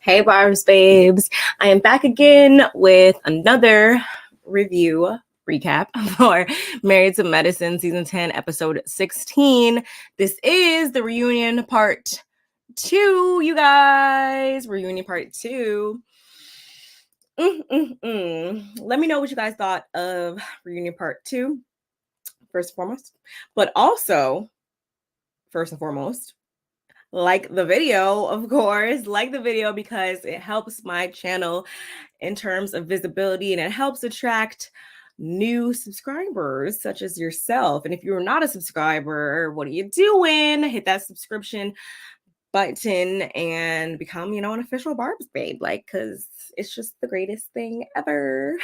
Hey, Barb's babes. I am back again with another review recap for Married to Medicine Season 10, Episode 16. This is the reunion part 2, you guys. Reunion part 2. Let me know what you guys thought of reunion part 2, first and foremost. But also, first and foremost, like the video, of course, like the video because it helps my channel in terms of visibility and it helps attract new subscribers such as yourself. And if you're not a subscriber, what are you doing? Hit that subscription button and become, an official Barb's babe, because it's just the greatest thing ever.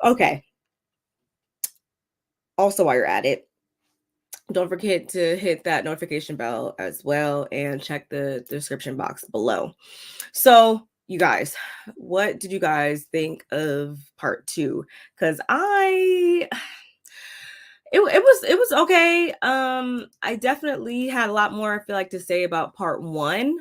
Okay. Also, while you're at it, don't forget to hit that notification bell as well and check the description box below. So, you guys, what did you guys think of part 2? Because it was okay. I definitely had a lot more, I feel like, to say about part 1.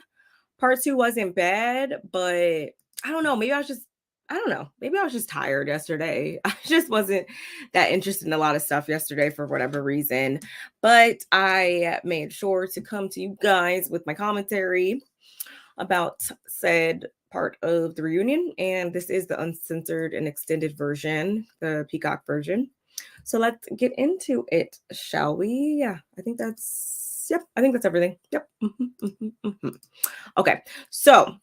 Part 2 wasn't bad, but I don't know. Maybe I was just tired yesterday. I just wasn't that interested in a lot of stuff yesterday for whatever reason. But I made sure to come to you guys with my commentary about said part of the reunion. And this is the uncensored and extended version, the Peacock version. So let's get into it, shall we? Yeah, I think that's everything. Yep. Okay, so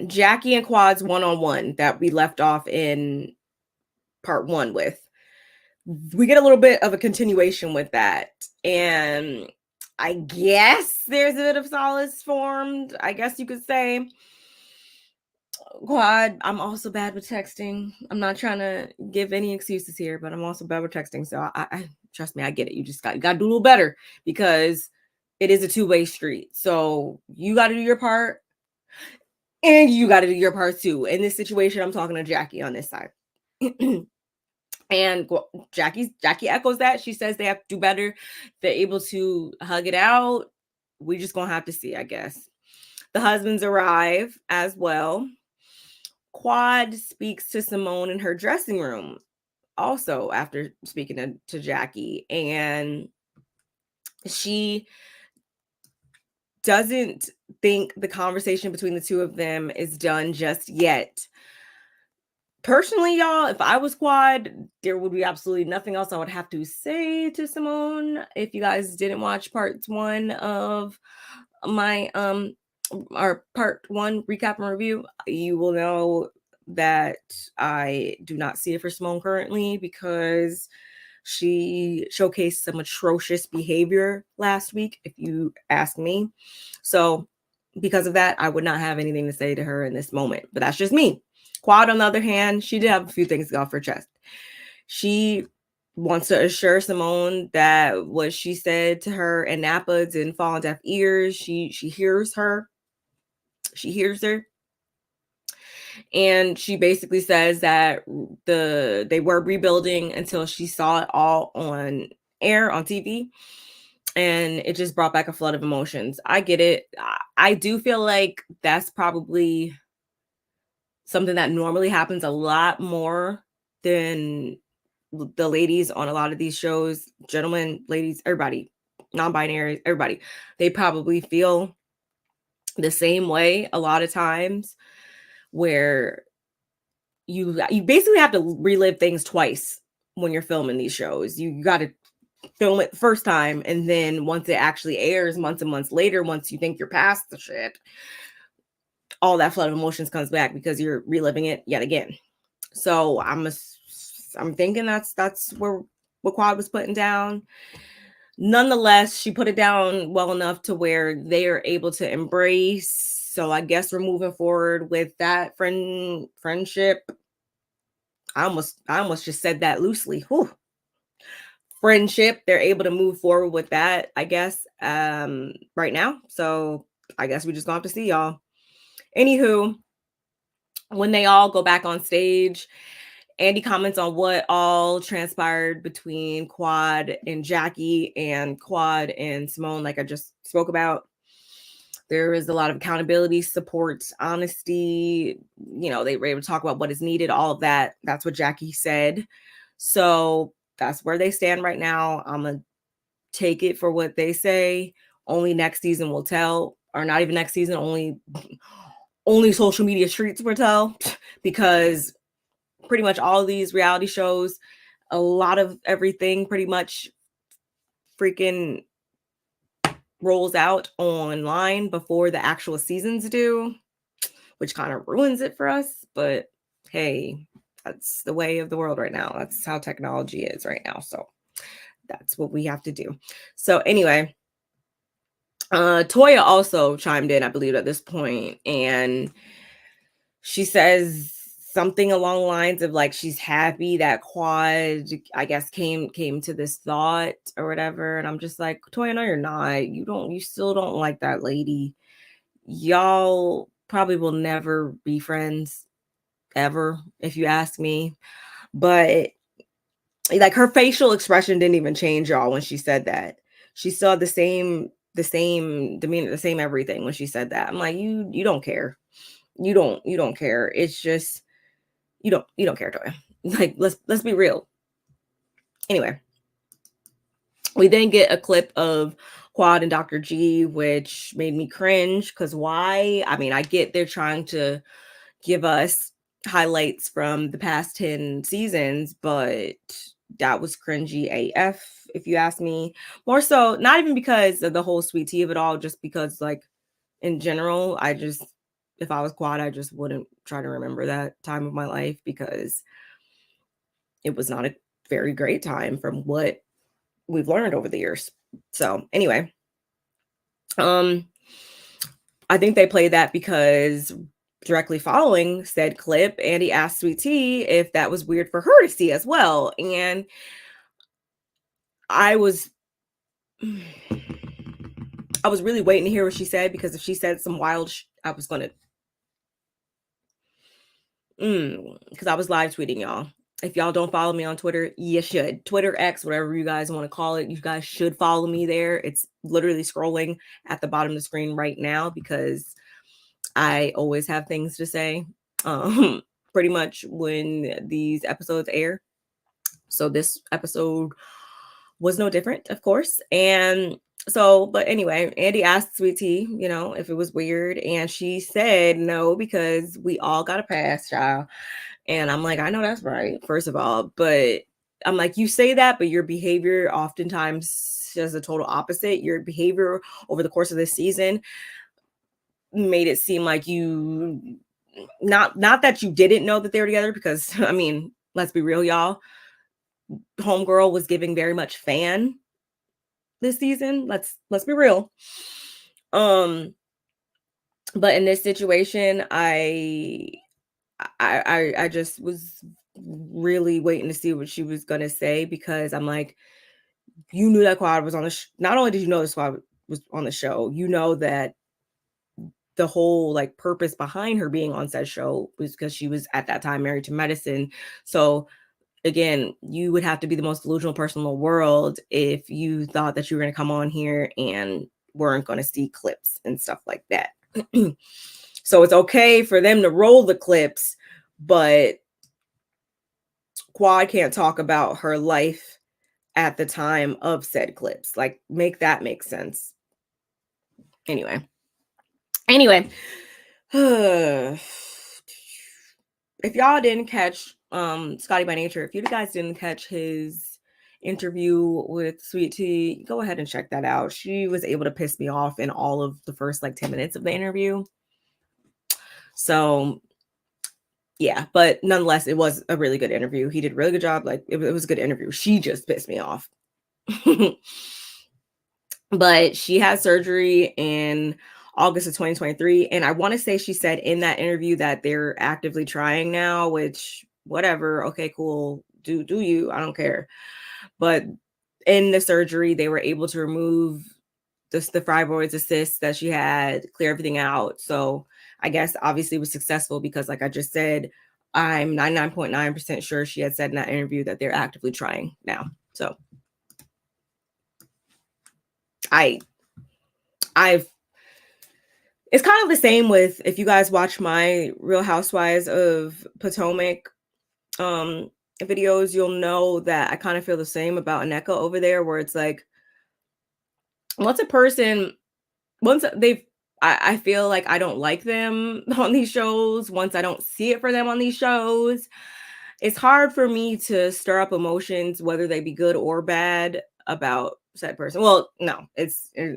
Jackie and Quad's one-on-one that we left off in part 1 with. We get a little bit of a continuation with that. And I guess there's a bit of solace formed, I guess you could say. Quad, I'm also bad with texting. I'm not trying to give any excuses here, but I'm also bad with texting. So I trust me, I get it. You just got to do a little better because it is a two-way street. So you got to do your part. And you got to do your part too. In this situation, I'm talking to Jackie on this side. And Jackie echoes that. She says they have to do better. They're able to hug it out. We just going to have to see, I guess. The husbands arrive as well. Quad speaks to Simone in her dressing room also after speaking to Jackie. And she doesn't think the conversation between the two of them is done just yet. Personally, y'all, if I was Quad, there would be absolutely nothing else I would have to say to Simone. If you guys didn't watch part 1 of my our part 1 recap and review, you will know that I do not see it for Simone currently because she showcased some atrocious behavior last week, if you ask me. So because of that, I would not have anything to say to her in this moment, but that's just me. Quad, on the other hand, she did have a few things to go off her chest. She wants to assure Simone that what she said to her in Napa didn't fall on deaf ears. She hears her. She hears her. And she basically says that they were rebuilding until she saw it all on air, on TV. And it just brought back a flood of emotions. I get it. I do feel like that's probably something that normally happens a lot more than the ladies on a lot of these shows. Gentlemen, ladies, everybody, non-binary, everybody. They probably feel the same way a lot of times, where you basically have to relive things twice when you're filming these shows. You got to film it the first time, and then once it actually airs months and months later, once you think you're past the shit, all that flood of emotions comes back because you're reliving it yet again. So I'm thinking that's what Quad was putting down. Nonetheless, she put it down well enough to where they are able to embrace. So I guess we're moving forward with that friendship. I almost just said that loosely. Whew. Friendship. They're able to move forward with that, I guess, right now. So I guess we just gonna have to see, y'all. Anywho, when they all go back on stage, Andy comments on what all transpired between Quad and Jackie and Quad and Simone, like I just spoke about. There is a lot of accountability, support, honesty. You know, they were able to talk about what is needed, all of that. That's what Jackie said. So that's where they stand right now. I'm going to take it for what they say. Only next season will tell, or not even next season, only social media streets will tell, because pretty much all of these reality shows, a lot of everything pretty much freaking rolls out online before the actual seasons do, which kind of ruins it for us. But hey, that's the way of the world right now. That's how technology is right now. So that's what we have to do. So anyway, Toya also chimed in, I believe, at this point, and she says something along the lines of like she's happy that Quad, I guess, came to this thought or whatever. And I'm just like, Toya, no, you're not. You still don't like that lady. Y'all probably will never be friends ever, if you ask me. But like her facial expression didn't even change, y'all, when she said that. She saw the same demeanor, the same everything when she said that. I'm like, you don't care. You don't care. It's just you don't care, Toya. Like, let's be real. Anyway, we then get a clip of Quad and Dr. G, which made me cringe, because why? I mean, I get they're trying to give us highlights from the past 10 seasons, but that was cringy AF, if you ask me. More so, not even because of the whole sweet tea of it all, just because, like, in general, if I was Quad, I just wouldn't try to remember that time of my life, because it was not a very great time from what we've learned over the years. So anyway, I think they played that because directly following said clip, Andy asked Sweet Tea if that was weird for her to see as well. And I was really waiting to hear what she said, because if she said some wild I was going to, because I was live tweeting, y'all. If y'all don't follow me on Twitter, you should. Twitter, X, whatever you guys want to call it. You guys should follow me there. It's literally scrolling at the bottom of the screen right now, because I always have things to say, pretty much when these episodes air. So this episode was no different, of course. And so, but anyway, Andy asked Sweet Tea, if it was weird. And she said no, because we all got a pass, child. And I'm like, I know that's right, first of all. But I'm like, you say that, but your behavior oftentimes is the total opposite. Your behavior over the course of this season made it seem like you, not that you didn't know that they were together, because I mean, let's be real, y'all. Homegirl was giving very much fan this season. Let's be real. But in this situation, I just was really waiting to see what she was gonna say, because I'm like, you knew that Quad was on the not only did you know the Squad was on the show, you know that the whole like purpose behind her being on said show was because she was at that time married to Medicine. So again, you would have to be the most delusional person in the world if you thought that you were going to come on here and weren't going to see clips and stuff like that. So it's okay for them to roll the clips, but Quad can't talk about her life at the time of said clips. Like, make that make sense. Anyway, if y'all didn't catch Scotty by Nature, if you guys didn't catch his interview with Sweet Tea, go ahead and check that out. She was able to piss me off in all of the first like 10 minutes of the interview. So yeah, but nonetheless, it was a really good interview. He did a really good job. Like, it was a good interview. She just pissed me off. But she had surgery in August of 2023. And I want to say she said in that interview that they're actively trying now, which whatever. Okay, cool. Do you? I don't care. But in the surgery, they were able to remove the fibroids, the cysts that she had, clear everything out. So I guess obviously it was successful, because like I just said, I'm 99.9% sure she had said in that interview that they're actively trying now. So I've It's kind of the same with, if you guys watch my Real Housewives of Potomac videos, you'll know that I kind of feel the same about Aneka over there, where it's like, once a person, once they've, I feel like I don't like them on these shows, once I don't see it for them on these shows, it's hard for me to stir up emotions, whether they be good or bad, about said person. Well, no,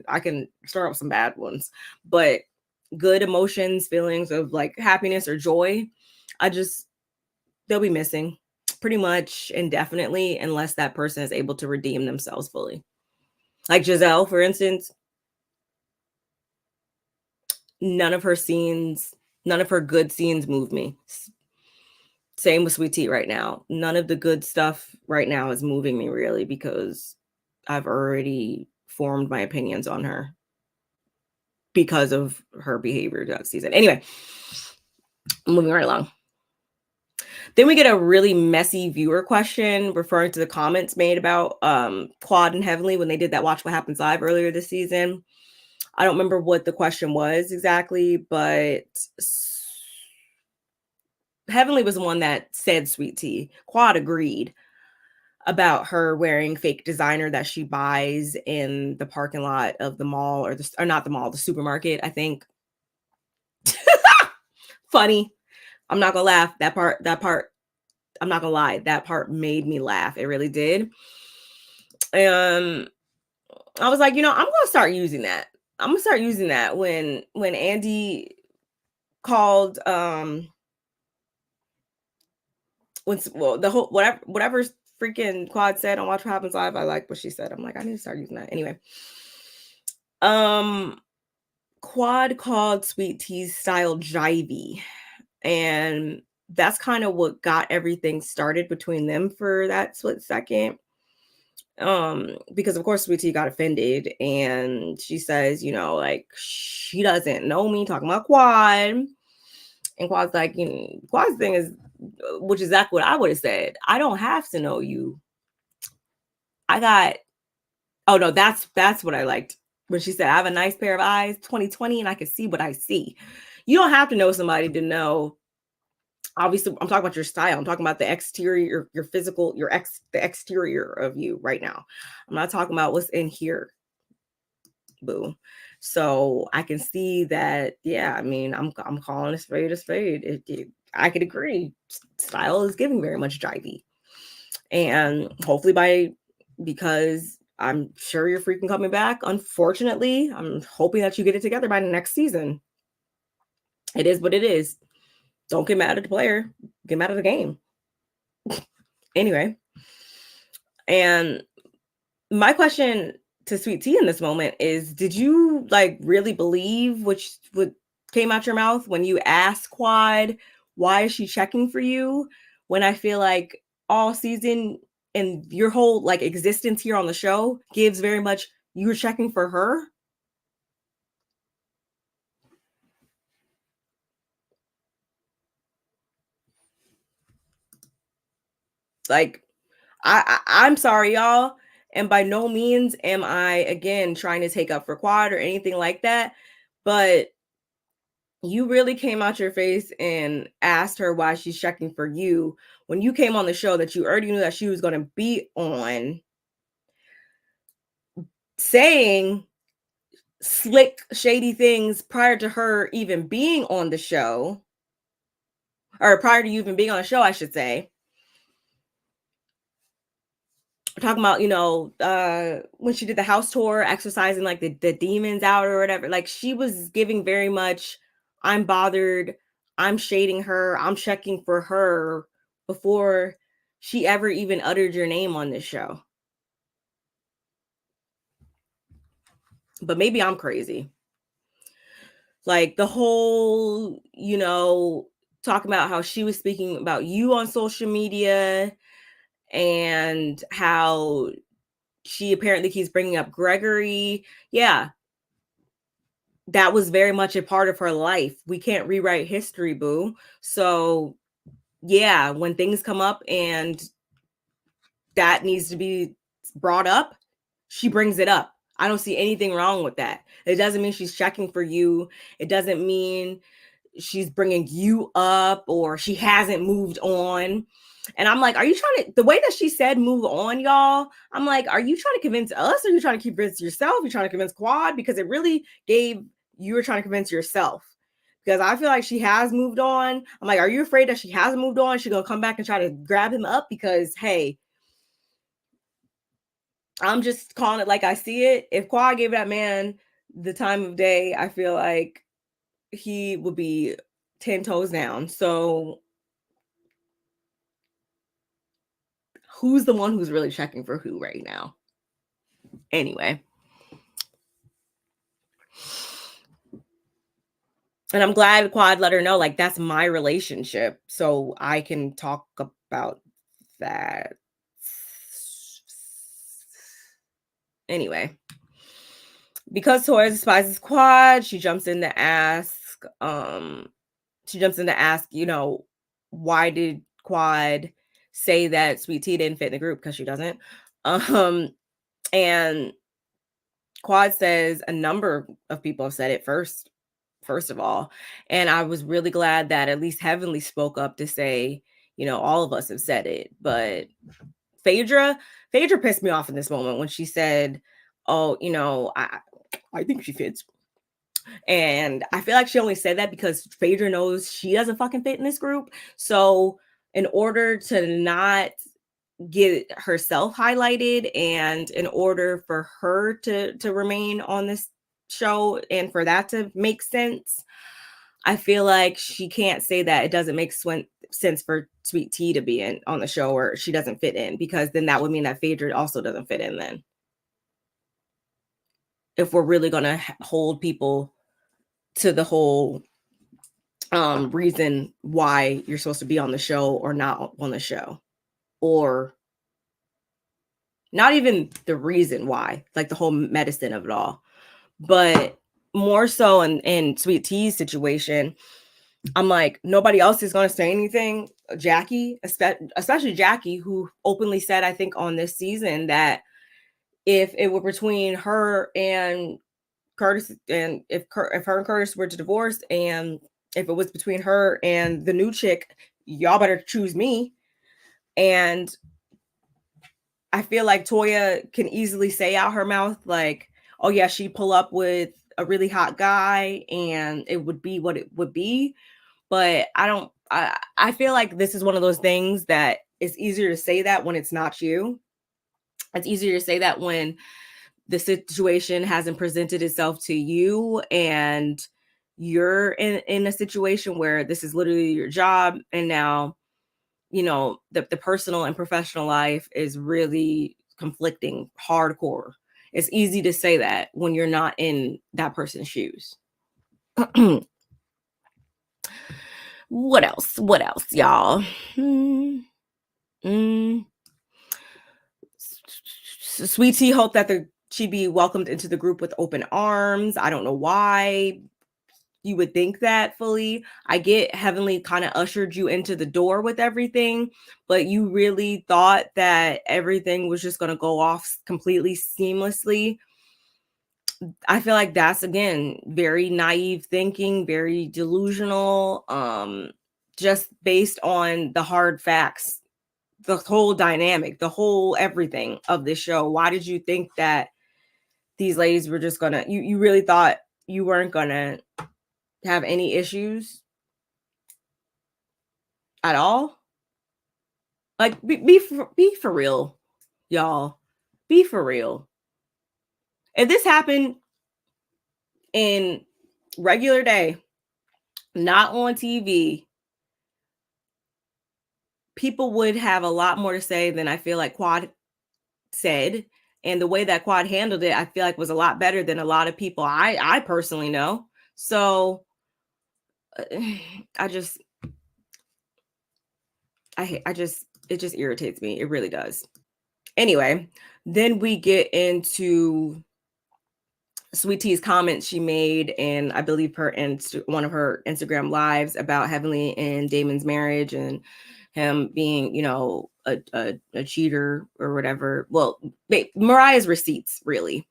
I can stir up some bad ones, but good emotions, feelings of like happiness or joy, I just, they'll be missing pretty much indefinitely unless that person is able to redeem themselves fully. Like Giselle, for instance, none of her scenes, none of her good scenes move me. Same with Sweet Tea right now. None of the good stuff right now is moving me really, because I've already formed my opinions on her because of her behavior that season. Anyway, moving right along. Then we get a really messy viewer question referring to the comments made about Quad and Heavenly when they did that Watch What Happens Live earlier this season. I don't remember what the question was exactly, but Heavenly was the one that said Sweet Tea. Quad agreed about her wearing fake designer that she buys in the parking lot of the mall, or not the mall, the supermarket, I think. Funny. I'm not gonna laugh. That part, I'm not gonna lie, that part made me laugh. It really did. I was like, I'm gonna start using that. I'm gonna start using that when Andy called the whole whatever freaking Quad said on Watch What Happens Live. I like what she said. I'm like, I need to start using that. Anyway. Quad called Sweet Tea's style jivey, and that's kind of what got everything started between them for that split second. Because of course Sweet Tea got offended, and she says, like, she doesn't know me, talking about Quad. And Quad's like, Quad's thing is, which is exactly what I would have said, I don't have to know you. Oh no, that's what I liked when she said, I have a nice pair of eyes, 2020, and I can see what I see. You don't have to know somebody to know. Obviously, I'm talking about your style. I'm talking about the exterior, your physical, the exterior of you right now. I'm not talking about what's in here, boo. So I can see that. Yeah, I mean, I'm calling a spade a spade. I could agree. Style is giving very much jivey, and hopefully because I'm sure you're freaking coming back. Unfortunately, I'm hoping that you get it together by the next season. It is what it is. Don't get mad at the player. Get mad at the game. Anyway. And my question to Sweet Tea in this moment is, did you like really believe what came out your mouth when you asked Quad, why is she checking for you? When I feel like all season and your whole like existence here on the show gives very much you were checking for her. Like, I'm sorry, y'all. And by no means am I, again, trying to take up for Quad or anything like that. But you really came out your face and asked her why she's checking for you when you came on the show that you already knew that she was going to be on, saying slick, shady things prior to her even being on the show, or prior to you even being on the show, I should say. Talking about, when she did the house tour, exercising like the demons out or whatever, like she was giving very much, I'm bothered, I'm shading her, I'm checking for her, before she ever even uttered your name on this show. But maybe I'm crazy. Like the whole, talking about how she was speaking about you on social media and how she apparently keeps bringing up Gregory. Yeah, that was very much a part of her life. We can't rewrite history, boo. So yeah, when things come up and that needs to be brought up, she brings it up. I don't see anything wrong with that. It doesn't mean she's checking for you. It doesn't mean she's bringing you up or she hasn't moved on. And I'm like, are you trying to, the way that she said move on, y'all, I'm like, are you trying to convince us or are you trying to convince yourself? You're trying to convince Quad? Because it really gave, you were trying to convince yourself. Because I feel like she has moved on. I'm like, are you afraid that she hasn't moved on? She's going to come back and try to grab him up? Because, hey, I'm just calling it like I see it. If Quad gave that man the time of day, I feel like he would be 10 toes down. So who's the one who's really checking for who right now? Anyway. And I'm glad Quad let her know, like, that's my relationship. So I can talk about that. Anyway. Because Toya despises Quad, she jumps in to ask, you know, why did Quad say that Sweet Tea didn't fit in the group? Because she doesn't. And Quad says a number of people have said it first of all. And I was really glad that at least Heavenly spoke up to say, you know, all of us have said it. But Phaedra pissed me off in this moment when she said, oh, you know, I think she fits. And I feel like she only said that because Phaedra knows she doesn't fucking fit in this group. So in order to not get herself highlighted and in order for her to remain on this show and for that to make sense, I feel like she can't say that it doesn't make sense for Sweet Tea to be in on the show or she doesn't fit in, because then that would mean that Phaedra also doesn't fit in then. If we're really going to hold people to the whole reason why you're supposed to be on the show or not on the show, or not even the reason why, like the whole medicine of it all, but more so in Sweet Tea's situation, I'm like, nobody else is going to say anything. Jackie, especially Jackie, who openly said, I think on this season, that if it were between her and Curtis, and if her and Curtis were to divorce, and if it was between her and the new chick, y'all better choose me. And I feel like Toya can easily say out her mouth, like, oh yeah, she'd pull up with a really hot guy and it would be what it would be. But I feel like this is one of those things that it's easier to say that when it's not you. It's easier to say that when the situation hasn't presented itself to you and you're in a situation where this is literally your job, and now, you know, the personal and professional life is really conflicting hardcore. It's easy to say that when you're not in that person's shoes. What else, y'all? Sweet Tea hoped that she'd be welcomed into the group with open arms. I don't know why you would think that fully. I get Heavenly kind of ushered you into the door with everything, but you really thought that everything was just going to go off completely seamlessly. I feel like that's, again, very naive thinking, very delusional, just based on the hard facts, the whole dynamic, the whole everything of this show. Why did you think that these ladies were just gonna, you really thought you weren't gonna have any issues at all? Like, be for real, y'all. Be for real. If this happened in regular day, not on TV, people would have a lot more to say than I feel like Quad said. And the way that Quad handled it, I feel like was a lot better than a lot of people I personally know. So I just it just irritates me. It really does. Anyway, then we get into Sweet Tea's comments she made, and I believe one of her Instagram lives about Heavenly and Damon's marriage and him being, you know, a cheater or whatever. Well, Mariah's receipts, really.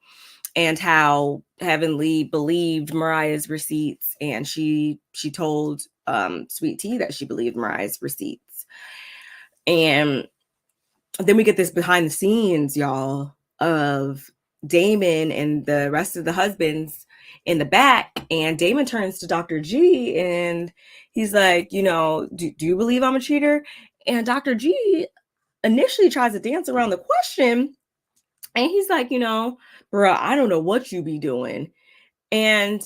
and how Heavenly believed Mariah's receipts, and she told Sweet Tea that she believed Mariah's receipts. And then we get this behind the scenes, y'all, of Damon and the rest of the husbands in the back. And Damon turns to Dr. G and he's like, do you believe I'm a cheater? And Dr. G initially tries to dance around the question. And he's like, bruh, I don't know what you be doing. And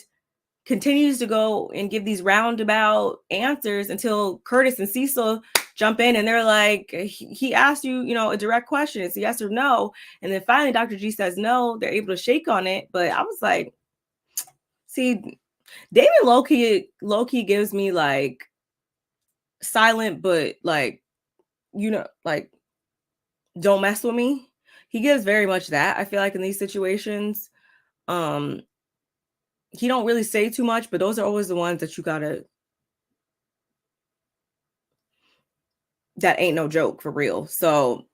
continues to go and give these roundabout answers until Curtis and Cecil jump in and they're like, he asked you, a direct question. It's a yes or no. And then finally Dr. G says no. They're able to shake on it. But I was like, see, Damon low-key gives me like silent, but like, like, don't mess with me. He gives very much that. I feel like in these situations, he don't really say too much, but those are always the ones that you gotta, that ain't no joke for real. So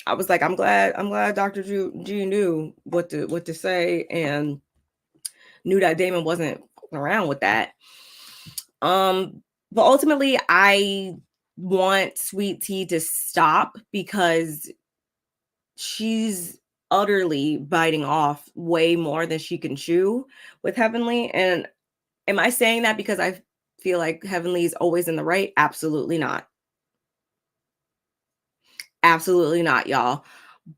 I was like, I'm glad Dr. G knew what to say and knew that Damon wasn't around with that. But ultimately I want Sweet Tea to stop because she's utterly biting off way more than she can chew with Heavenly. And am I saying that because I feel like Heavenly is always in the right? Absolutely not. Absolutely not, y'all.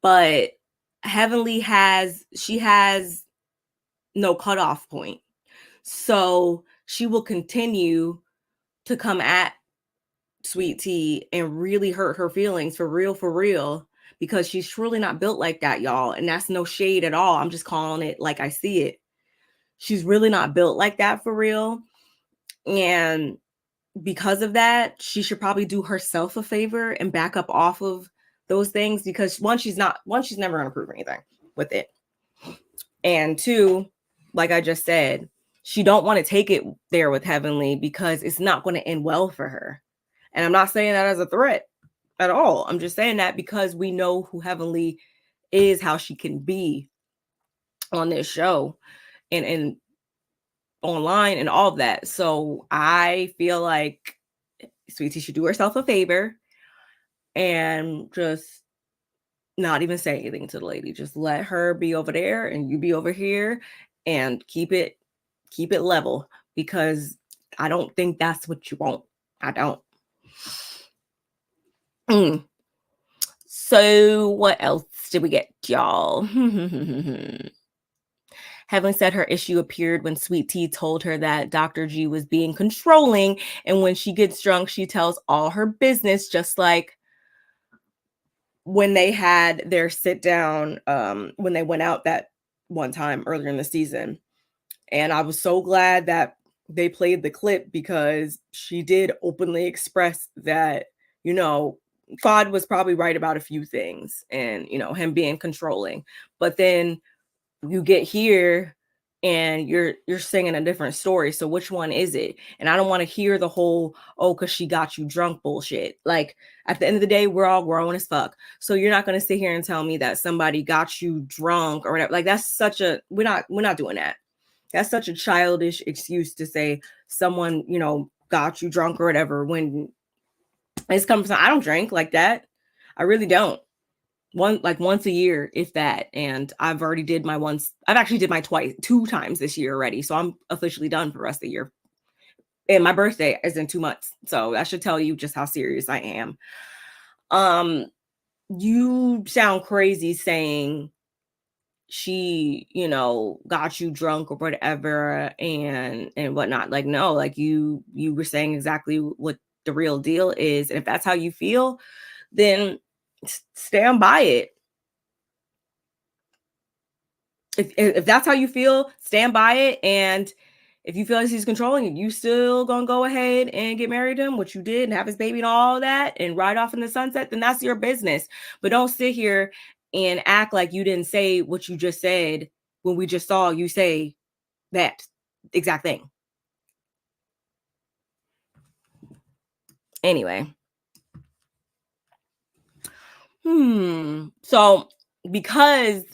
But Heavenly has no cutoff point. So she will continue to come at Sweet Tea and really hurt her feelings for real, because she's truly not built like that, y'all. And that's no shade at all. I'm just calling it like I see it. She's really not built like that for real. And because of that, she should probably do herself a favor and back up off of those things, because one, she's never going to prove anything with it. And two, like I just said, she don't want to take it there with Heavenly because it's not going to end well for her. And I'm not saying that as a threat at all. I'm just saying that because we know who Heavenly is, how she can be on this show and online and all of that. So I feel like Sweet Tea should do herself a favor and just not even say anything to the lady. Just let her be over there and you be over here and keep it level, because I don't think that's what you want. I don't. So what else did we get, y'all? Heavenly said her issue appeared when Sweet Tea told her that Dr. G was being controlling, and when she gets drunk, she tells all her business, just like when they had their sit down, when they went out that one time earlier in the season. And I was so glad that they played the clip, because she did openly express that, Fod was probably right about a few things and, him being controlling. But then you get here and you're singing a different story. So which one is it? And I don't want to hear the whole, oh, because she got you drunk bullshit. Like, at the end of the day, we're all grown as fuck. So you're not going to sit here and tell me that somebody got you drunk or whatever. Like, that's such a, we're not doing that. That's such a childish excuse to say someone, got you drunk or whatever, when it's coming from, I don't drink like that. I really don't. Once a year, if that. And I've already did my once. I've actually did my two times this year already. So I'm officially done for the rest of the year. And my birthday is in 2 months. So that should tell you just how serious I am. You sound crazy saying she, got you drunk or whatever and whatnot. Like, no, like you were saying exactly what the real deal is. And if that's how you feel, then stand by it. If that's how you feel, stand by it. And if you feel like he's controlling you still gonna go ahead and get married to him, which you did, and have his baby and all that, and ride off in the sunset, then that's your business. But don't sit here and act like you didn't say what you just said when we just saw you say that exact thing. Anyway. So because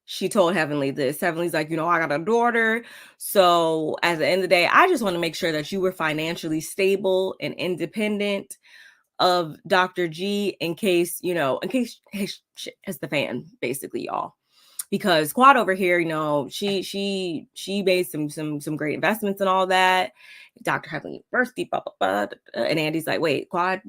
she told Heavenly this. Heavenly's like, I got a daughter. So at the end of the day, I just want to make sure that you were financially stable and independent of Dr. G in case, shit hits the fan, basically, y'all. Because Quad over here, she made some great investments and all that. Dr. Heavenly University, blah, blah, blah. And Andy's like, wait, Quad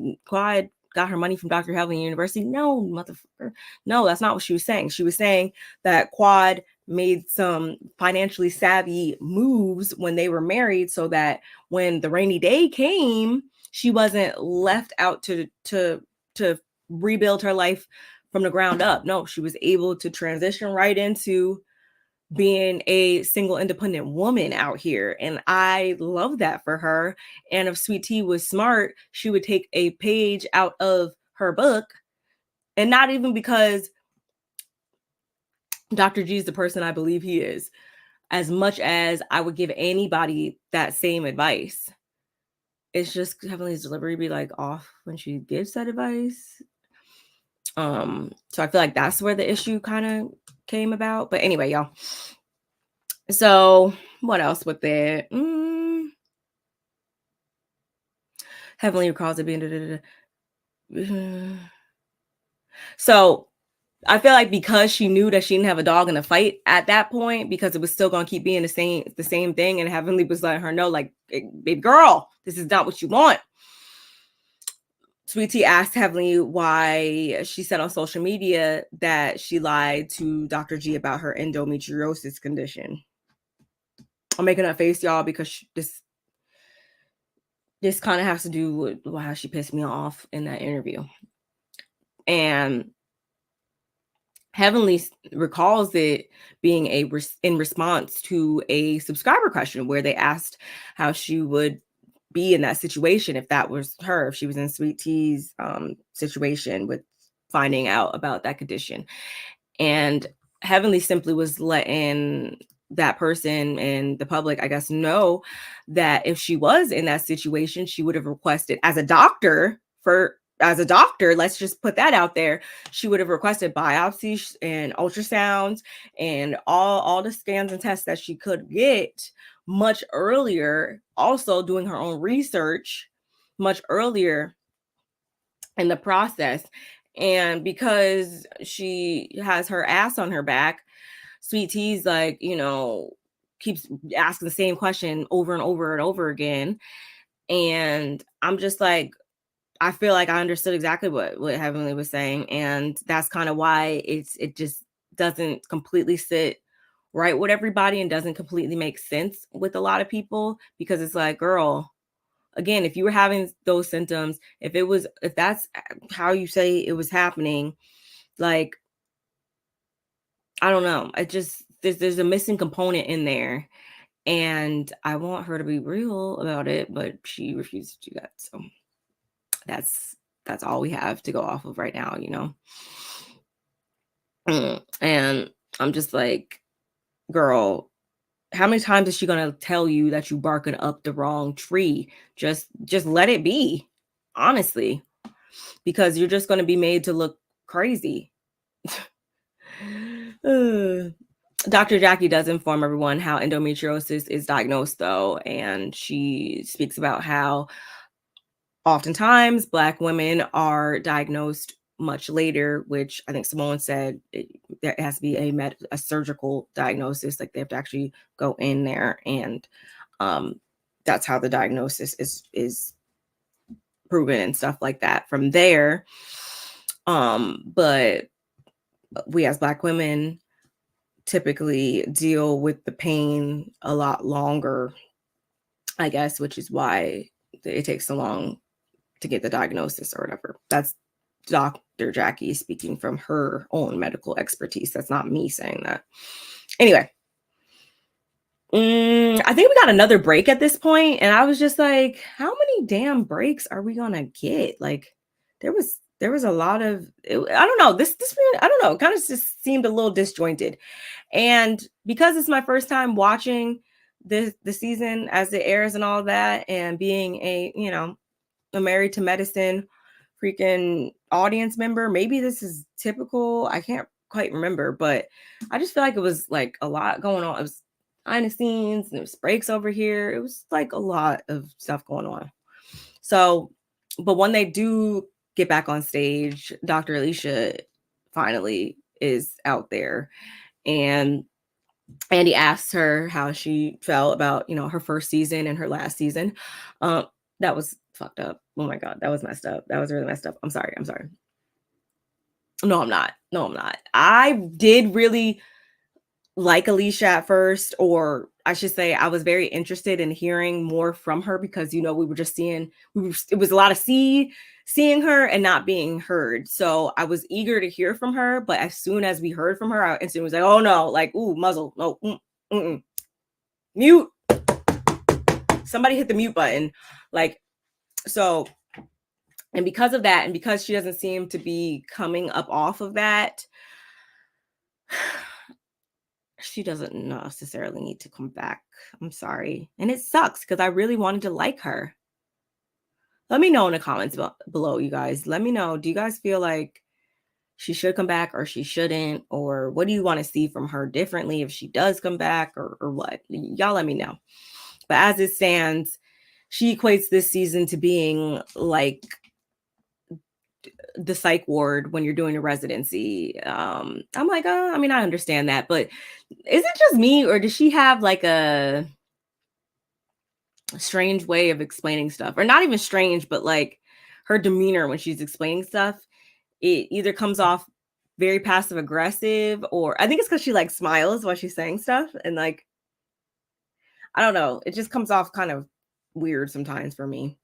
got her money from Dr. Heavenly University? No, motherfucker. No, that's not what she was saying. She was saying that Quad made some financially savvy moves when they were married so that when the rainy day came, she wasn't left out to rebuild her life from the ground up. No, she was able to transition right into being a single independent woman out here. And I love that for her. And if Sweet Tea was smart, she would take a page out of her book. And not even because Dr. G is the person I believe he is, as much as I would give anybody that same advice. It's just Heavenly's delivery be like off when she gives that advice. So I feel like that's where the issue kind of came about. But anyway, y'all. So what else with that? Heavenly recalls it being. So I feel like because she knew that she didn't have a dog in the fight at that point, because it was still gonna keep being the same thing, and Heavenly was letting her know, like, hey, baby girl, this is not what you want. Sweet Tea asked Heavenly why she said on social media that she lied to Dr. G about her endometriosis condition. I'm making that face, y'all, because this kind of has to do with how she pissed me off in that interview. And Heavenly recalls it being in response to a subscriber question where they asked how she would be in that situation if that was her, if she was in Sweet Tea's situation with finding out about that condition. And Heavenly simply was letting that person and the public, I guess, know that if she was in that situation, she would have requested as a doctor, let's just put that out there. She would have requested biopsies and ultrasounds and all the scans and tests that she could get much earlier, also doing her own research much earlier in the process. And because she has her ass on her back, Sweet Tea's like, keeps asking the same question over and over and over again. And I'm just like, I feel like I understood exactly what Heavenly was saying. And that's kind of why it just doesn't completely sit right with everybody and doesn't completely make sense with a lot of people, because it's like, girl, again, if you were having those symptoms, if that's how you say it was happening, like, I don't know. I just, there's a missing component in there. And I want her to be real about it, but she refused to do that. So that's all we have to go off of right now, And I'm just like, girl, how many times is she gonna tell you that you barking up the wrong tree? Just let it be, honestly, because you're just gonna be made to look crazy. Dr. Jackie does inform everyone how endometriosis is diagnosed, though, and she speaks about how oftentimes Black women are diagnosed much later, which I think Simone said there has to be a surgical diagnosis, like they have to actually go in there, and that's how the diagnosis is proven and stuff like that from there. But we as Black women typically deal with the pain a lot longer, I guess, which is why it takes so long to get the diagnosis or whatever. That's Dr. Jackie speaking from her own medical expertise. That's not me saying that. Anyway, I think we got another break at this point, and I was just like, how many damn breaks are we gonna get? Like, there was a lot of, I don't know, this I don't know, kind of just seemed a little disjointed. And because it's my first time watching the season as it airs and all that, and being a Married to Medicine freaking audience member, maybe this is typical. I can't quite remember, but I just feel like it was like a lot going on. It was behind the scenes, and there was breaks over here. It was like a lot of stuff going on. So, but when they do get back on stage, Dr. Alicia finally is out there, and Andy asks her how she felt about, her first season and her last season. That was fucked up. Oh my God, that was messed up. That was really messed up. I'm sorry. I'm sorry. No, I'm not. No, I'm not. I did really like Alicia at first, or I should say I was very interested in hearing more from her because, we were just seeing, it was a lot of seeing her and not being heard. So I was eager to hear from her. But as soon as we heard from her, I instantly was like, oh no, like, ooh, muzzle. No, mute. Somebody hit the mute button. Like, so, and because of that, and because she doesn't seem to be coming up off of that, she doesn't necessarily need to come back. I'm sorry. And it sucks because I really wanted to like her. Let me know in the comments below, you guys. Let me know. Do you guys feel like she should come back or she shouldn't? Or what do you want to see from her differently if she does come back or what? Y'all let me know. But as it stands, she equates this season to being like the psych ward when you're doing a residency. I'm like, I mean, I understand that, but is it just me or does she have like a strange way of explaining stuff? Or not even strange, but like her demeanor when she's explaining stuff, it either comes off very passive aggressive, or I think it's because she like smiles while she's saying stuff, and like, I don't know, it just comes off kind of weird sometimes for me.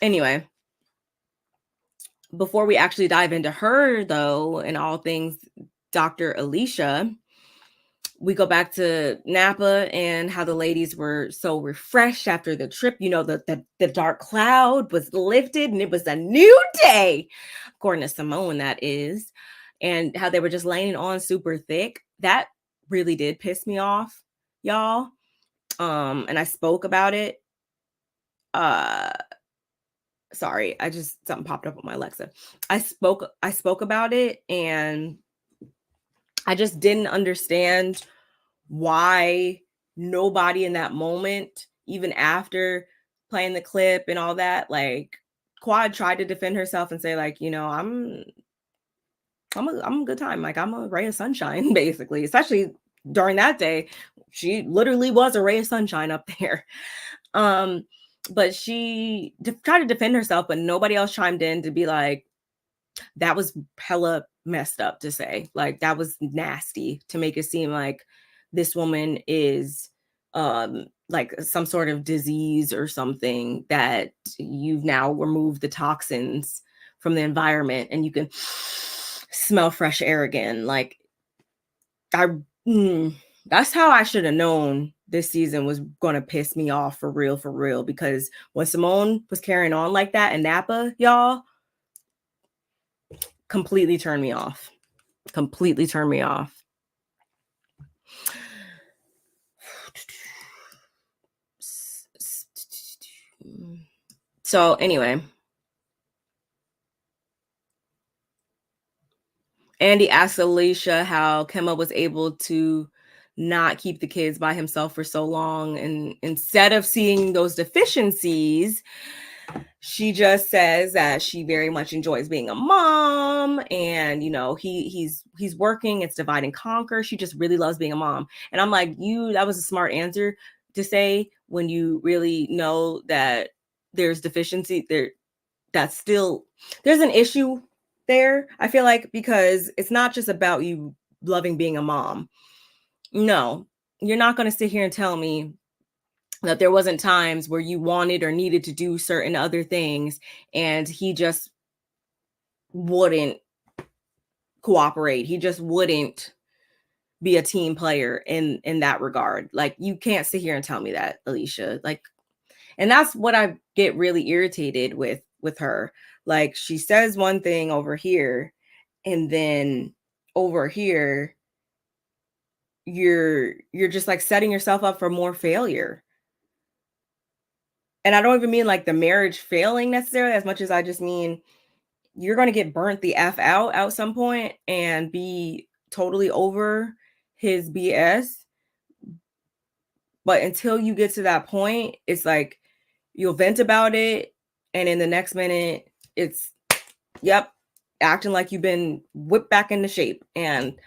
Anyway, before we actually dive into her, though, and all things Dr. Alicia, we go back to Napa and how the ladies were so refreshed after the trip. The dark cloud was lifted and it was a new day, according to Simone, that is. And how they were just laying on super thick. That really did piss me off, y'all. And I spoke about it. Sorry, something popped up on my Alexa. I spoke about it, and I just didn't understand why nobody in that moment, even after playing the clip and all that, like Quad tried to defend herself and say, like, I'm a good time. Like, I'm a ray of sunshine, basically, especially during that day. She literally was a ray of sunshine up there. But she tried to defend herself, but nobody else chimed in to be like, that was hella messed up to say. Like, that was nasty to make it seem like this woman is like some sort of disease or something, that you've now removed the toxins from the environment and you can smell fresh air again. Like, that's how I should have known this season was going to piss me off for real, because when Simone was carrying on like that in Napa, y'all, completely turned me off. So anyway, Andy asked Alicia how Kemba was able to not keep the kids by himself for so long. And instead of seeing those deficiencies, she just says that she very much enjoys being a mom, and he's working, it's divide and conquer. She just really loves being a mom. And I'm like, that was a smart answer to say when you really know that there's deficiency there, that's still, there's an issue there, I feel like, because it's not just about you loving being a mom. No, you're not going to sit here and tell me that there wasn't times where you wanted or needed to do certain other things and he just wouldn't cooperate. He just wouldn't be a team player in that regard. Like, you can't sit here and tell me that, Alicia. Like, and that's what I get really irritated with her. Like, she says one thing over here, and then over here you're just like setting yourself up for more failure. And I don't even mean like the marriage failing necessarily, as much as I just mean you're going to get burnt the F out at some point and be totally over his BS. But until you get to that point, it's like you'll vent about it. And in the next minute, it's, yep, acting like you've been whipped back into shape. And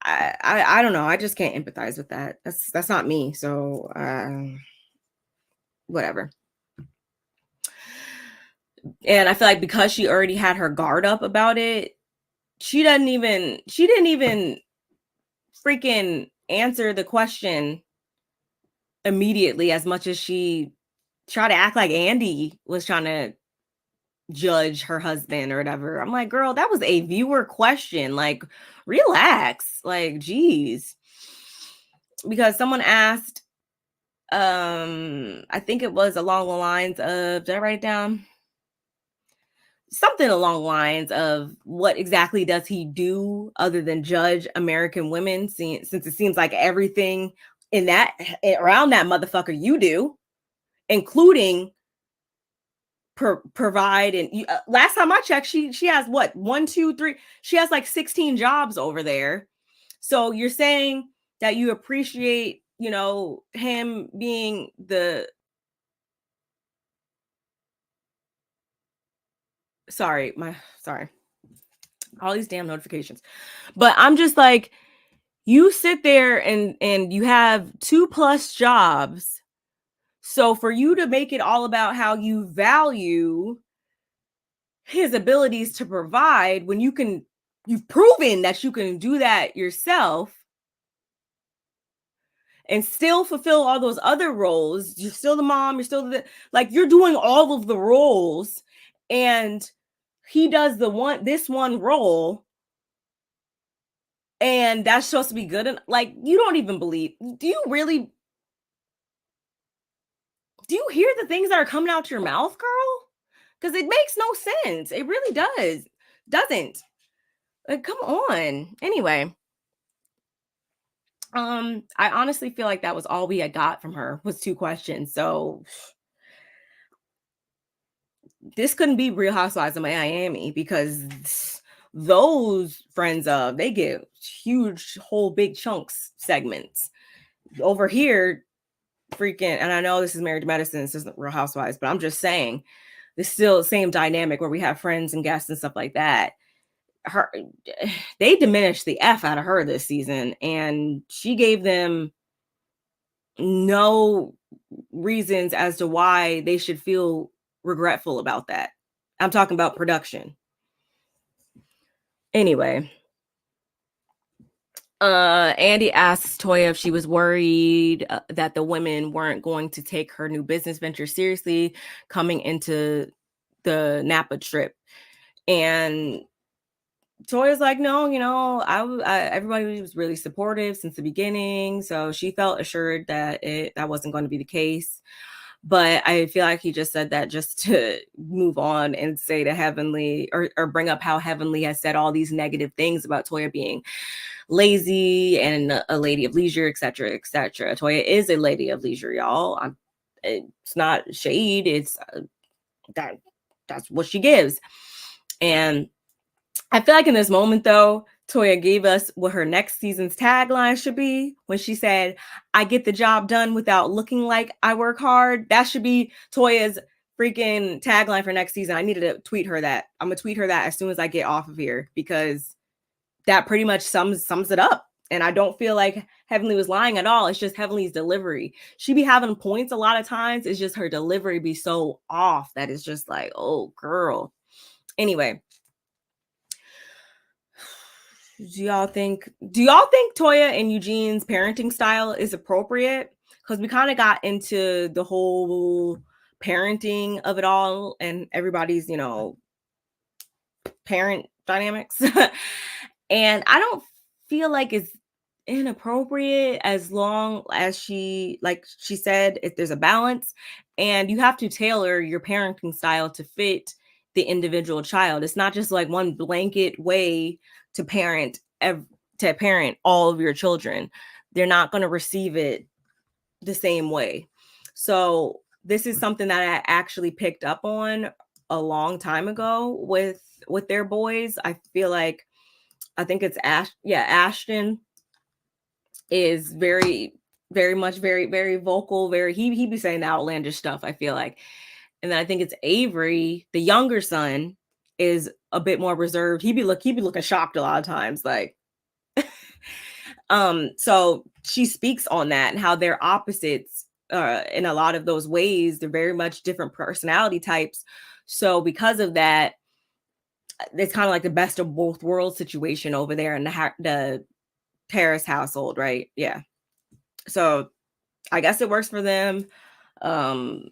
I don't know. I just can't empathize with that. That's not me. So whatever. And I feel like because she already had her guard up about it, she didn't even freaking answer the question immediately as much as she tried to act like Andy was trying to judge her husband or whatever. I'm like, girl, that was a viewer question. Like, relax. Like, geez. Because someone asked, I think it was along the lines of, did I write it down? Something along the lines of what exactly does he do other than judge American women, since it seems like everything in that around that motherfucker you do, including provide. And last time I checked, she has what, 1, 2, 3, she has like 16 jobs over there. So you're saying that you appreciate, him being sorry, all these damn notifications. But I'm just like, you sit there and you have 2+ jobs. So for you to make it all about how you value his abilities to provide, when you've proven that you can do that yourself and still fulfill all those other roles. You're still the mom, you're still you're doing all of the roles, and he does this one role, and that's supposed to be good. And like, you don't even believe. Do you hear the things that are coming out your mouth, girl? Because it makes no sense. It really doesn't. Like, come on. Anyway, I honestly feel like that was all we had got from her, was 2 questions. So this couldn't be Real Housewives of Miami, because those friends they get huge, whole big chunks segments. Over here, freaking, and I know this is Married to Medicine, this isn't Real Housewives, but I'm just saying, it's still the same dynamic where we have friends and guests and stuff like that. They diminished the F out of her this season, and she gave them no reasons as to why they should feel regretful about that. I'm talking about production. Anyway, Andy asks Toya if she was worried that the women weren't going to take her new business venture seriously coming into the Napa trip. And Toya's like, no, everybody was really supportive since the beginning. So she felt assured that that wasn't going to be the case. But I feel like he just said that just to move on and say to Heavenly, or bring up how Heavenly has said all these negative things about Toya being lazy and a lady of leisure, etc., etc. Toya is a lady of leisure, y'all. It's not shade. It's that's what she gives. And I feel like in this moment, though, Toya gave us what her next season's tagline should be when she said, "I get the job done without looking like I work hard." That should be Toya's freaking tagline for next season. I needed to tweet her that. I'm going to tweet her that as soon as I get off of here, because that pretty much sums it up. And I don't feel like Heavenly was lying at all. It's just Heavenly's delivery. She be having points a lot of times. It's just her delivery be so off that it's just like, oh, girl. Anyway. Do y'all think Toya and Eugene's parenting style is appropriate? Because we kind of got into the whole parenting of it all and everybody's, parent dynamics. And I don't feel like it's inappropriate, as long as she said, if there's a balance, and you have to tailor your parenting style to fit the individual child. It's not just like one blanket way to parent all of your children. They're not going to receive it the same way. So this is something that I actually picked up on a long time ago with their boys. I feel like I think it's Ashton is very much very vocal, he be saying the outlandish stuff, I feel like. And then I think it's Avery, the younger son, is a bit more reserved. He be looking shocked a lot of times, like so she speaks on that and how they're opposites in a lot of those ways. They're very much different personality types. So because of that, it's kind of like the best of both worlds situation over there in the Paris household, right? Yeah. So I guess it works for them. I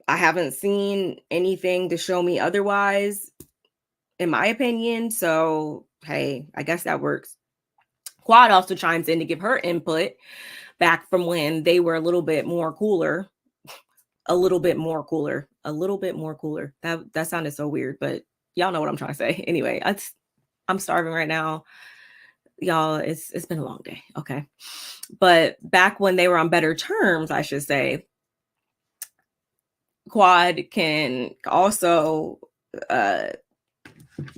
haven't seen anything to show me otherwise, in my opinion. So hey, I guess that works. Quad also chimes in to give her input back from when they were a little bit more cooler. A little bit more cooler. A little bit more cooler. That sounded so weird, but y'all know what I'm trying to say. Anyway, I'm starving right now. Y'all, it's been a long day. Okay. But back when they were on better terms, I should say, Quad can also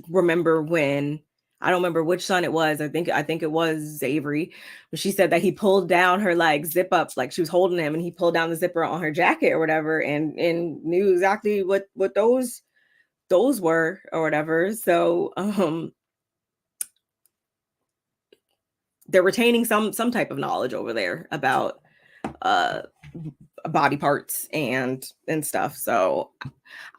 remember when, I don't remember which son it was. I think it was Avery. But she said that he pulled down her like zip ups, like she was holding him, and he pulled down the zipper on her jacket or whatever, and knew exactly what those were or whatever. So they're retaining some type of knowledge over there about body parts and stuff. So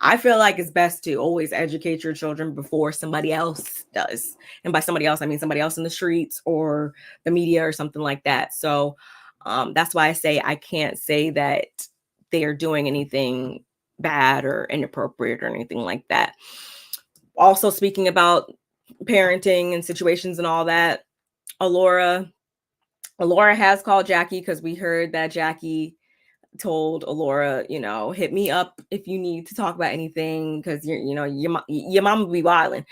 I feel like it's best to always educate your children before somebody else does. And by somebody else, I mean somebody else in the streets or the media or something like that. So that's why I say I can't say that they are doing anything bad or inappropriate or anything like that. Also, speaking about parenting and situations and all that, Alora has called Jackie, because we heard that Jackie told Alora, hit me up if you need to talk about anything, because your mom will be wilding.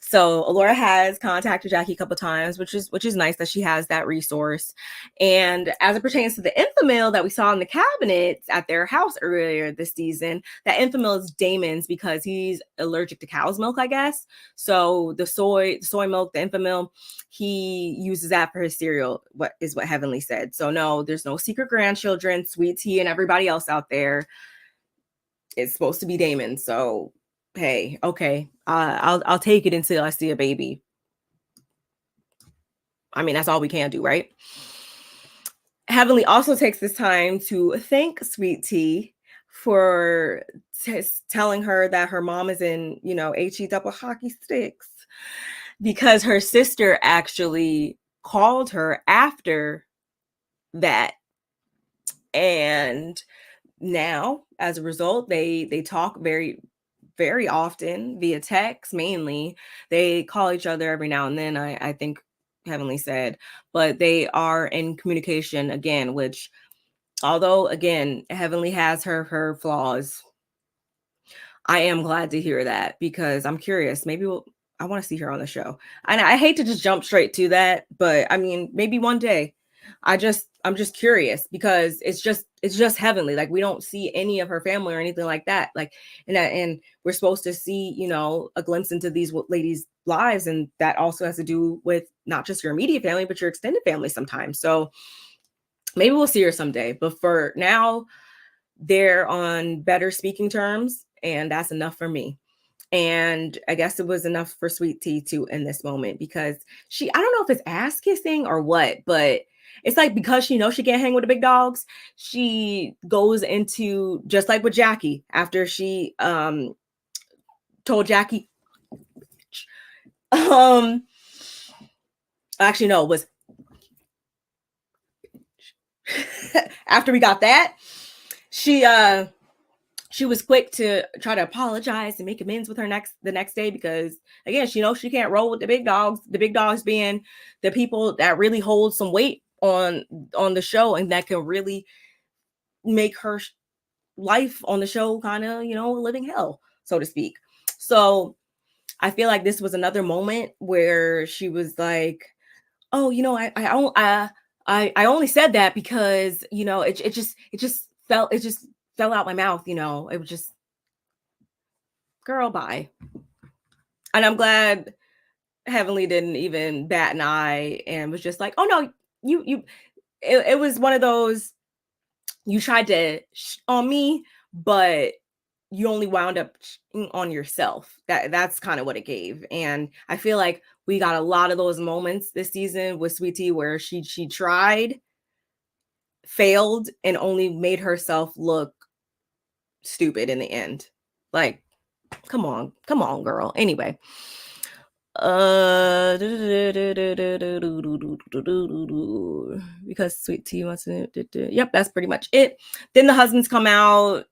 So Alora has contacted Jackie a couple times, which is nice that she has that resource. And as it pertains to the infamil that we saw in the cabinets at their house earlier this season, that infamil is Damon's because he's allergic to cow's milk, I guess. So the soy milk, the infamil, he uses that for his cereal, what Heavenly said. So no, there's no secret grandchildren. Sweet Tea and everybody else out there, it's supposed to be Damon. So hey, okay, I'll take it until I see a baby. I mean, that's all we can do, right? Heavenly also takes this time to thank Sweet Tea for telling her that her mom is in, HE double hockey sticks, because her sister actually called her after that. And now, as a result, they talk very, very often via text. Mainly they call each other every now and then, I think Heavenly said, but they are in communication again, which, although again Heavenly has her flaws, I am glad to hear that, because I'm curious. Maybe I want to see her on the show. And I hate to just jump straight to that, but I mean, maybe one day. I'm just curious, because it's just Heavenly. Like, we don't see any of her family or anything like that. Like, and we're supposed to see, a glimpse into these ladies' lives, and that also has to do with not just your immediate family, but your extended family sometimes. So maybe we'll see her someday. But for now, they're on better speaking terms, and that's enough for me. And I guess it was enough for Sweet Tea too in this moment, because I don't know if it's ass kissing or what, but it's like, because she knows she can't hang with the big dogs, she goes into, just like with Jackie, after she told Jackie, actually no, it was after we got that, she was quick to try to apologize and make amends with her the next day, because again, she knows she can't roll with the big dogs being the people that really hold some weight on the show, and that can really make her life on the show kind of, a living hell, so to speak. So I feel like this was another moment where she was like, oh, I only said that because, it just fell out my mouth, you know. It was just, girl, bye. And I'm glad Heavenly didn't even bat an eye and was just like, oh no, you it was one of those, you tried to on me, but you only wound up on yourself. That's kind of what it gave. And I feel like we got a lot of those moments this season with Sweet Tea where she tried, failed, and only made herself look stupid in the end. Like, come on, girl. Anyway. Because Sweet Tea wants to. Yep, that's pretty much it. Then the husbands come out.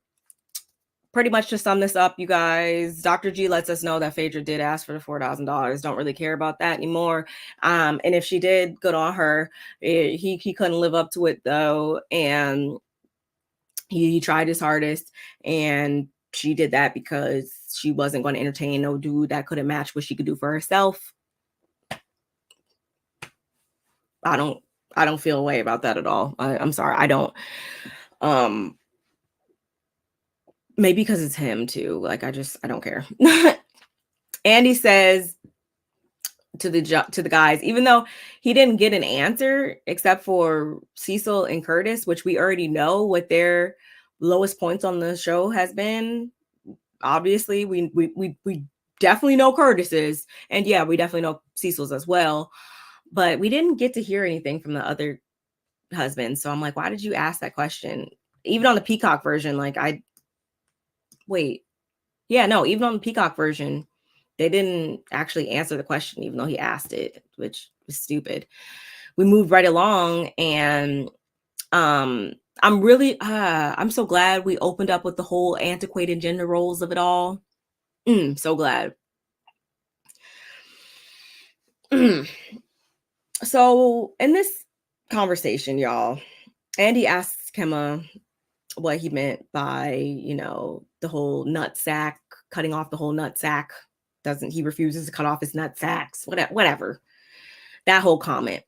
Pretty much to sum this up, you guys, Dr. G lets us know that Phaedra did ask for the $4,000. Don't really care about that anymore. And if she did, good on her. He couldn't live up to it though, and he tried his hardest, and she did that because she wasn't going to entertain no dude that couldn't match what she could do for herself. I don't feel a way about that at all. I'm sorry, I don't. Maybe because it's him too. Like I don't care. Andy says to the guys, even though he didn't get an answer except for Cecil and Curtis, which we already know what their lowest points on the show has been. Obviously, we definitely know Curtis's, and yeah, we definitely know Cecil's as well. But we didn't get to hear anything from the other husbands. So I'm like, why did you ask that question? Even on the Peacock version, like even on the Peacock version, they didn't actually answer the question, even though he asked it, which was stupid. We moved right along, and I'm so glad we opened up with the whole antiquated gender roles of it all. So glad. So in this conversation, y'all, Andy asks Kemma what he meant by, the whole nut sack, cutting off the whole nut sack. He refuses to cut off his nut sacks, whatever. That whole comment.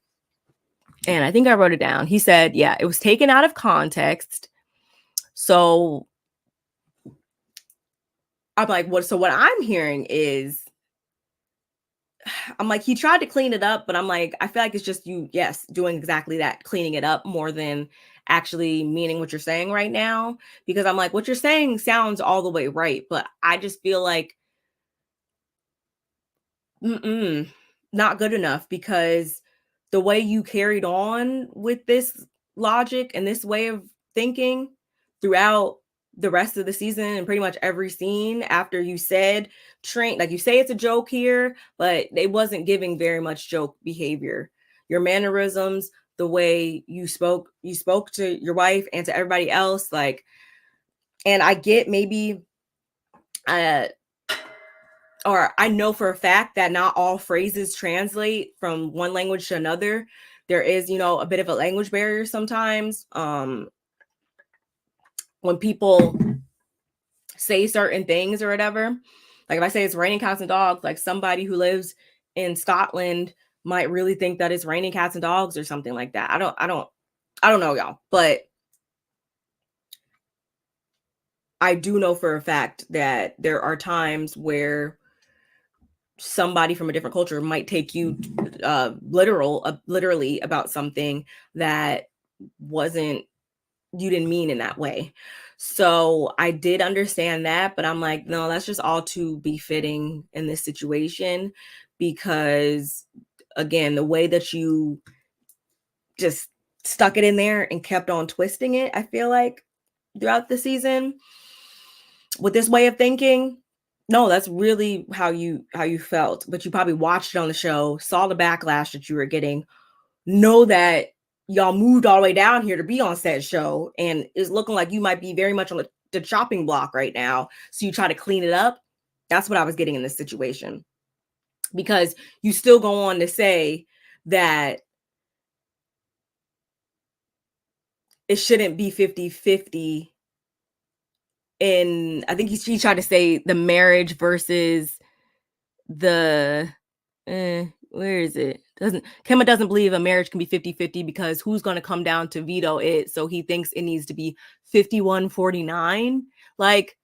And I think I wrote it down. He said, yeah, it was taken out of context. So I'm like, what I'm hearing is, I'm like, he tried to clean it up, but I'm like, I feel like it's just you, yes, doing exactly that, cleaning it up more than actually meaning what you're saying right now. Because I'm like, what you're saying sounds all the way right, but I just feel like, not good enough, because the way you carried on with this logic and this way of thinking throughout the rest of the season and pretty much every scene after you said train, like you say it's a joke here, but it wasn't giving very much joke behavior. Your mannerisms, the way you spoke to your wife and to everybody else, like, and I get maybe or I know for a fact that not all phrases translate from one language to another. There is, a bit of a language barrier sometimes. When people say certain things or whatever, like if I say it's raining cats and dogs, like somebody who lives in Scotland might really think that it's raining cats and dogs or something like that. I don't know, y'all, but I do know for a fact that there are times where somebody from a different culture might take you literally about something that you didn't mean in that way. So I did understand that, but I'm like, no, that's just all too befitting in this situation, because again, the way that you just stuck it in there and kept on twisting it, I feel like throughout the season with this way of thinking, no, that's really how you felt. But you probably watched it on the show, saw the backlash that you were getting, know that y'all moved all the way down here to be on said show, and it's looking like you might be very much on the chopping block right now. So you try to clean it up. That's what I was getting in this situation. Because you still go on to say that it shouldn't be 50-50. And I think he tried to say the marriage versus the Where is it? Kemba doesn't believe a marriage can be 50-50 because who's going to come down to veto it? So he thinks it needs to be 51-49. Like,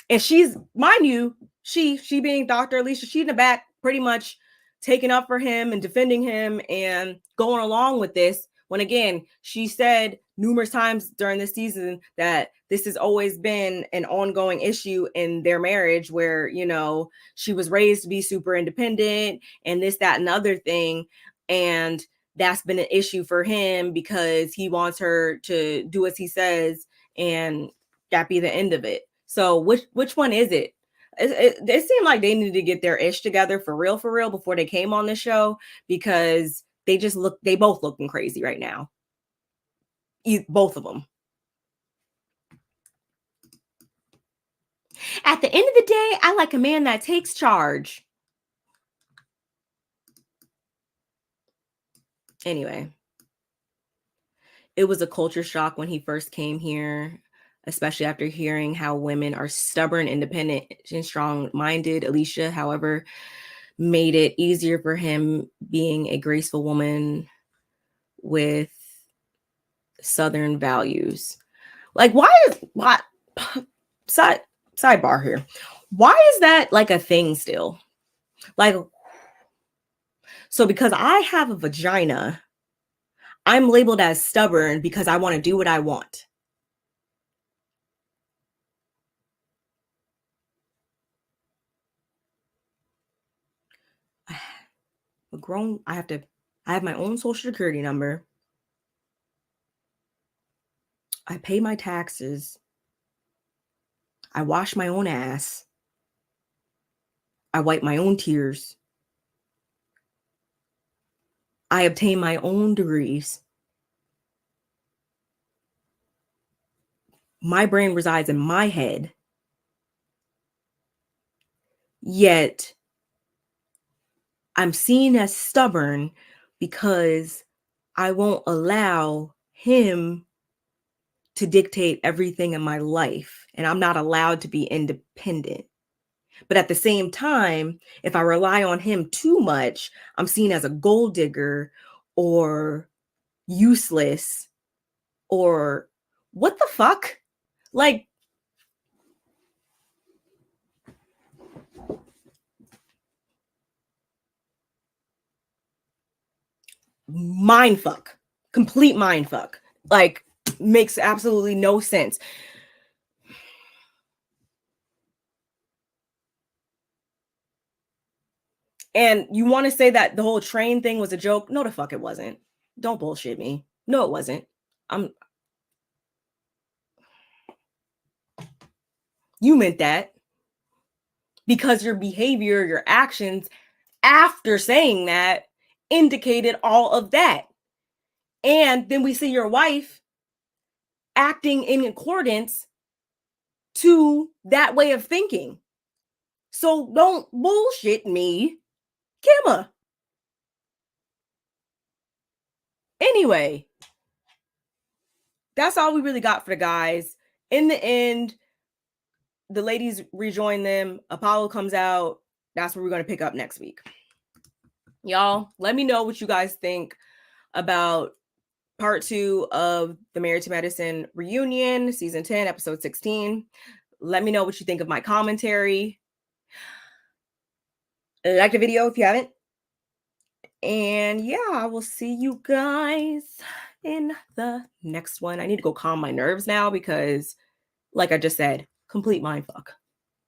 and she's, mind you, she being Dr. Alicia, she's in the back pretty much taking up for him and defending him and going along with this. When again, she said numerous times during this season that this has always been an ongoing issue in their marriage where, you know, she was raised to be super independent and this, that, and other thing. And that's been an issue for him because he wants her to do as he says and that be the end of it. So which one is it? It seemed like they needed to get their ish together for real before they came on the show because they both looking crazy right now. Both of them. At the end of the day, I like a man that takes charge. Anyway, it was a culture shock when he first came here, especially after hearing how women are stubborn, independent, and strong-minded. Alicia, however, made it easier for him being a graceful woman with Southern values. Like, sidebar here. Why is that like a thing still? Like, so because I have a vagina, I'm labeled as stubborn because I want to do what I want. I have my own social security number. I pay my taxes. I wash my own ass. I wipe my own tears. I obtain my own degrees. My brain resides in my head. Yet I'm seen as stubborn because I won't allow him to dictate everything in my life. And I'm not allowed to be independent. But at the same time, if I rely on him too much, I'm seen as a gold digger or useless or what the fuck? Like, mind fuck, complete mind fuck. Like, makes absolutely no sense. And you want to say that the whole train thing was a joke? No, the fuck it wasn't. Don't bullshit me. No, it wasn't. You meant that because your behavior, your actions after saying that indicated all of that. And then we see your wife acting in accordance to that way of thinking. So don't bullshit me, Kimma. Anyway, that's all we really got for the guys. In the end, the ladies rejoin them. Apollo comes out. That's where we're going to pick up next week. Y'all, let me know what you guys think about part 2 of the Married to Medicine reunion, season 10, episode 16. Let me know what you think of my commentary. Like the video if you haven't. And yeah, I will see you guys in the next one. I need to go calm my nerves now because, like I just said, complete mindfuck.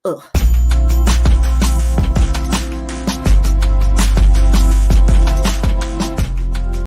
Ugh.